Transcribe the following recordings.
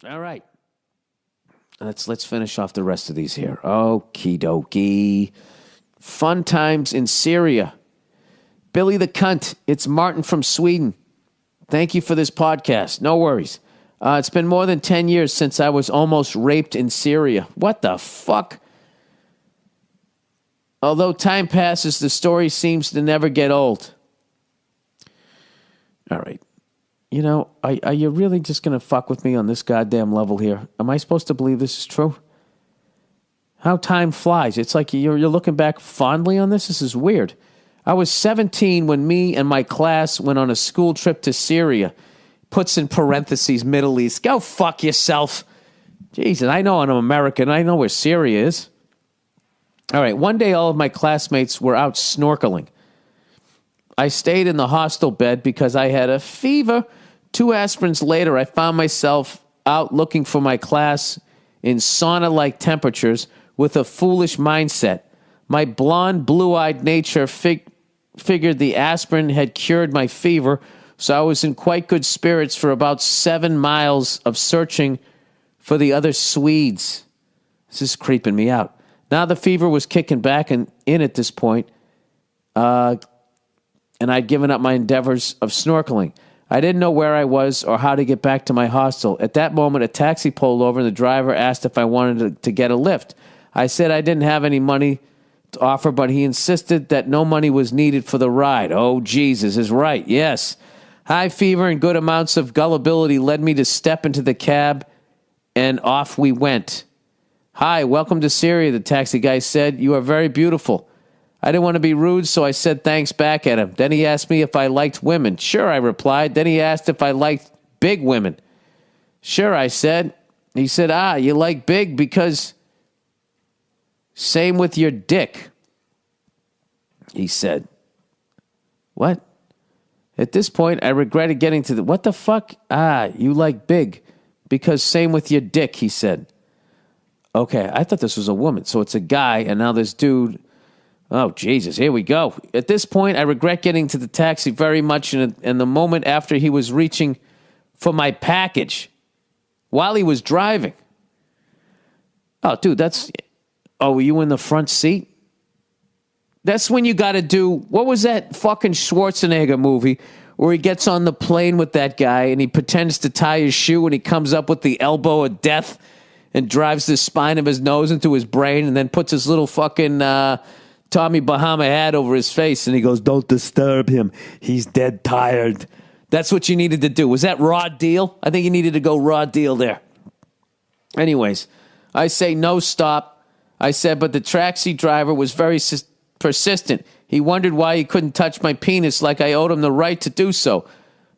All right. Let's finish off the rest of these here. Okie dokie. Fun times in Syria. Billy the Cunt. It's Martin from Sweden. Thank you for this podcast. No worries. It's been more than 10 years since I was almost raped in Syria. What the fuck? Although time passes, the story seems to never get old. All right. You know, are you really just going to fuck with me on this goddamn level here? Am I supposed to believe this is true? How time flies. It's like you're looking back fondly on this. This is weird. I was 17 when me and my class went on a school trip to Syria. Puts in parentheses, Middle East. Go fuck yourself. Jesus, I know I'm American. I know where Syria is. All right, one day all of my classmates were out snorkeling. I stayed in the hostel bed because I had a fever. 2 aspirins later, I found myself out looking for my class in sauna-like temperatures with a foolish mindset. My blonde, blue-eyed nature figured the aspirin had cured my fever, so I was in quite good spirits for about 7 miles of searching for the other Swedes. This is creeping me out. Now the fever was kicking back in at this point, and I'd given up my endeavors of snorkeling. I didn't know where I was or how to get back to my hostel. At that moment, a taxi pulled over, and the driver asked if I wanted to get a lift. I said I didn't have any money to offer, but he insisted that no money was needed for the ride. Oh, Jesus is right, yes. High fever and good amounts of gullibility led me to step into the cab, and off we went. Hi, welcome to Syria, the taxi guy said. You are very beautiful. I didn't want to be rude, so I said thanks back at him. Then he asked me if I liked women. Sure, I replied. Then he asked if I liked big women. Sure, I said. He said, you like big because same with your dick. He said. What? At this point, I regretted getting to what the fuck? You like big because same with your dick, he said. Okay, I thought this was a woman. So it's a guy, and now this dude... Oh, Jesus, here we go. At this point, I regret getting to the taxi very much in the moment after he was reaching for my package while he was driving. Oh, dude, that's... Oh, were you in the front seat? That's when you got to do... What was that fucking Schwarzenegger movie where he gets on the plane with that guy and he pretends to tie his shoe and he comes up with the elbow of death and drives the spine of his nose into his brain and then puts his little fucking... Tommy Bahama hat over his face, and he goes, don't disturb him. He's dead tired. That's what you needed to do. Was that raw deal? I think you needed to go raw deal there. Anyways, I say no stop. I said, but the taxi driver was very persistent. He wondered why he couldn't touch my penis like I owed him the right to do so.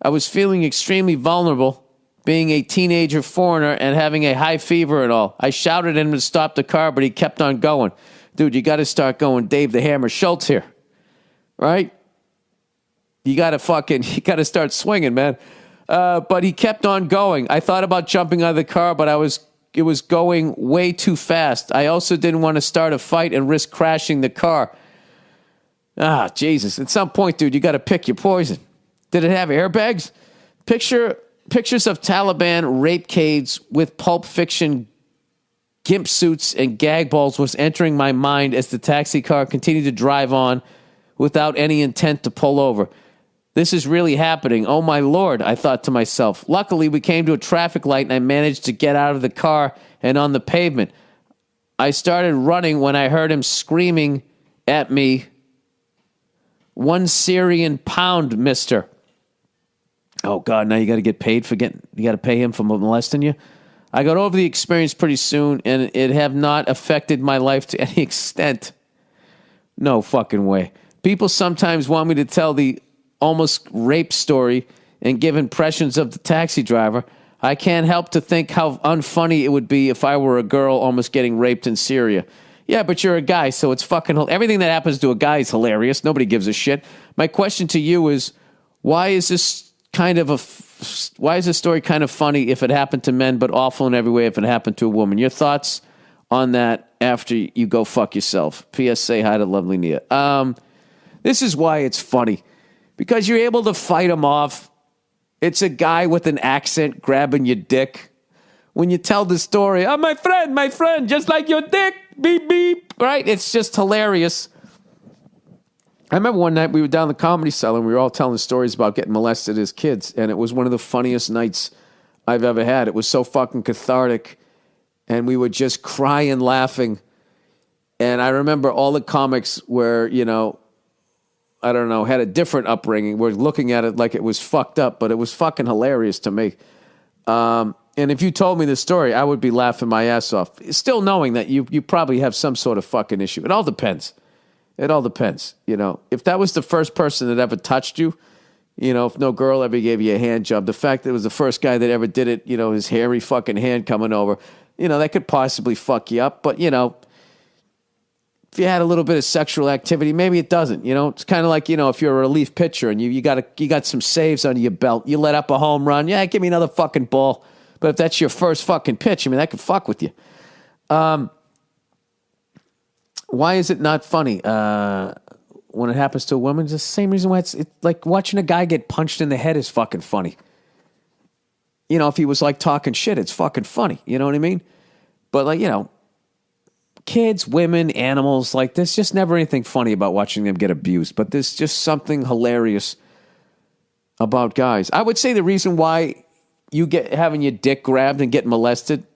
I was feeling extremely vulnerable, being a teenager foreigner and having a high fever and all. I shouted at him to stop the car, but he kept on going. Dude, you got to start going Dave the Hammer Schultz here, right? You got to start swinging, man. But he kept on going. I thought about jumping out of the car, but it was going way too fast. I also didn't want to start a fight and risk crashing the car. Jesus. At some point, dude, you got to pick your poison. Did it have airbags? Pictures of Taliban rape caves with Pulp Fiction gimp suits and gag balls was entering my mind as the taxi car continued to drive on without any intent to pull over. This is really happening. Oh, my Lord, I thought to myself. Luckily, we came to a traffic light and I managed to get out of the car and on the pavement. I started running when I heard him screaming at me, "1 Syrian pound, mister." Oh, God, now you got to get paid you got to pay him for molesting you? I got over the experience pretty soon, and it have not affected my life to any extent. No fucking way. People sometimes want me to tell the almost rape story and give impressions of the taxi driver. I can't help to think how unfunny it would be if I were a girl almost getting raped in Syria. Yeah, but you're a guy, so it's fucking... Everything that happens to a guy is hilarious. Nobody gives a shit. My question to you is, why is this story kind of funny if it happened to men, but awful in every way if it happened to a woman? Your thoughts on that after you go fuck yourself. P.S. Say hi to lovely Nia. This is why it's funny. Because you're able to fight him off. It's a guy with an accent grabbing your dick. when you tell the story. Oh, my friend, just like your dick, beep, beep, right? It's just hilarious. I remember one night we were down the Comedy Cellar and we were all telling stories about getting molested as kids, and it was one of the funniest nights I've ever had. It was so fucking cathartic, and we were just crying, laughing. And I remember all the comics were, you know, I don't know, had a different upbringing. We're looking at it like it was fucked up, but it was fucking hilarious to me. And if you told me this story, I would be laughing my ass off. Still knowing that you probably have some sort of fucking issue. It all depends. It all depends, you know. If that was the first person that ever touched you, you know, if no girl ever gave you a hand job, the fact that it was the first guy that ever did it, you know, his hairy fucking hand coming over, you know, that could possibly fuck you up. But, you know, if you had a little bit of sexual activity, maybe it doesn't. You know, it's kind of like, you know, if you're a relief pitcher and you got some saves under your belt, you let up a home run. Yeah, give me another fucking ball. But if that's your first fucking pitch, I mean, that could fuck with you. Why is it not funny when it happens to a woman? It's the same reason why it's like watching a guy get punched in the head is fucking funny. You know, if he was like talking shit, it's fucking funny. You know what I mean? But like, you know, kids, women, animals, like there's just never anything funny about watching them get abused. But there's just something hilarious about guys. I would say the reason why you get having your dick grabbed and getting molested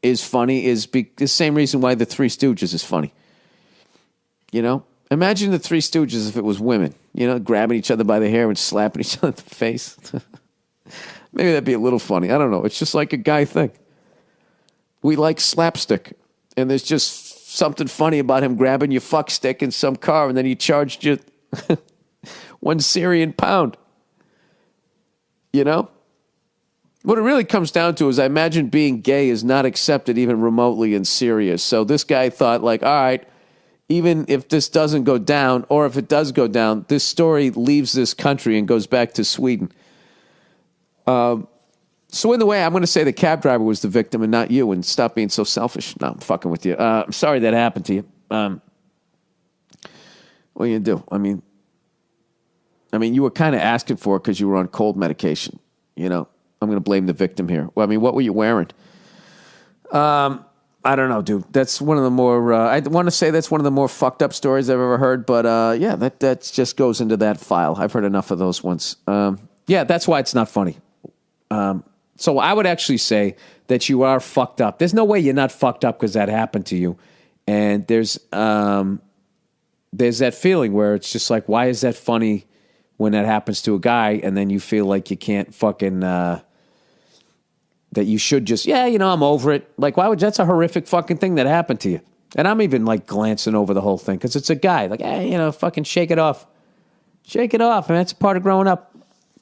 is funny is the same reason why the Three Stooges is funny. You know, imagine the Three Stooges if it was women, you know, grabbing each other by the hair and slapping each other in the face. Maybe that'd be a little funny. I don't know. It's just like a guy thing. We like slapstick. And there's just something funny about him grabbing your fuck stick in some car and then he charged you £1 Syrian pound. You know? What it really comes down to is I imagine being gay is not accepted even remotely in Syria. So this guy thought like, all right, even if this doesn't go down, or if it does go down, this story leaves this country and goes back to Sweden. So in the way, I'm going to say the cab driver was the victim and not you, and stop being so selfish. No, I'm fucking with you. I'm sorry that happened to you. What are you going to do? I mean, you were kind of asking for it because you were on cold medication. You know, I'm going to blame the victim here. Well, I mean, what were you wearing? I don't know, dude. That's one of the more, I want to say that's one of the more fucked up stories I've ever heard, but yeah, that just goes into that file. I've heard enough of those ones. Yeah, that's why it's not funny. So I would actually say that you are fucked up. There's no way you're not fucked up because that happened to you. And there's that feeling where it's just like, why is that funny when that happens to a guy? And then you feel like you can't fucking, that you should just, yeah, you know, I'm over it. Like, why would, that's a horrific fucking thing that happened to you. And I'm even like glancing over the whole thing because it's a guy. Like, hey, you know, fucking shake it off. Shake it off. And that's a part of growing up.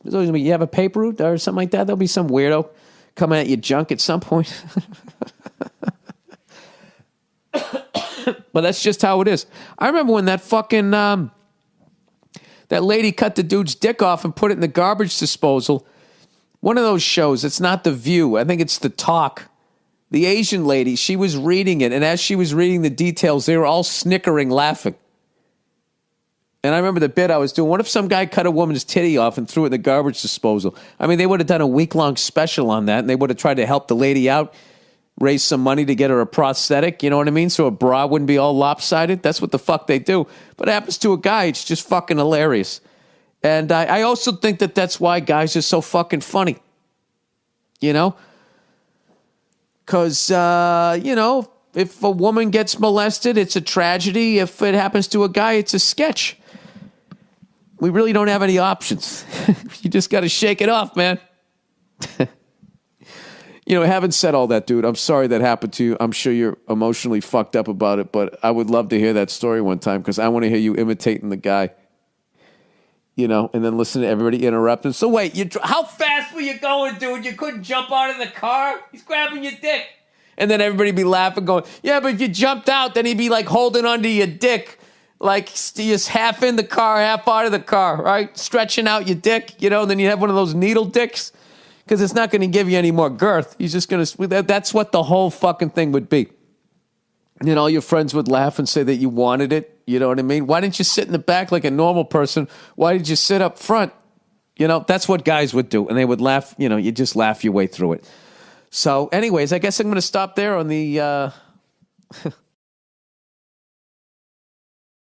There's always gonna be, you have a paper route or something like that. There'll be some weirdo coming at your junk at some point. But that's just how it is. I remember when that fucking, that lady cut the dude's dick off and put it in the garbage disposal. One of those shows, it's not The View. I think it's The Talk. The Asian lady, she was reading it, and as she was reading the details, they were all snickering, laughing. And I remember the bit I was doing. What if some guy cut a woman's titty off and threw it in the garbage disposal? I mean, they would have done a week-long special on that, and they would have tried to help the lady out, raise some money to get her a prosthetic, you know what I mean? So her bra wouldn't be all lopsided. That's what the fuck they do. But it happens to a guy, it's just fucking hilarious. And I also think that that's why guys are so fucking funny. You know? Because, you know, if a woman gets molested, it's a tragedy. If it happens to a guy, it's a sketch. We really don't have any options. You just got to shake it off, man. You know, having said all that, dude, I'm sorry that happened to you. I'm sure you're emotionally fucked up about it, but I would love to hear that story one time because I want to hear you imitating the guy. You know, and then listen to everybody interrupting. So wait, how fast were you going, dude? You couldn't jump out of the car? He's grabbing your dick. And then everybody be laughing, going, yeah, but if you jumped out, then he'd be like holding onto your dick, like just half in the car, half out of the car, right? Stretching out your dick, you know, and then you have one of those needle dicks because it's not going to give you any more girth. He's just going to, that's what the whole fucking thing would be. And all your friends would laugh and say that you wanted it. You know what I mean? Why didn't you sit in the back like a normal person? Why did you sit up front? You know, that's what guys would do. And they would laugh, you know, you just laugh your way through it. So, anyways, I guess I'm going to stop there on the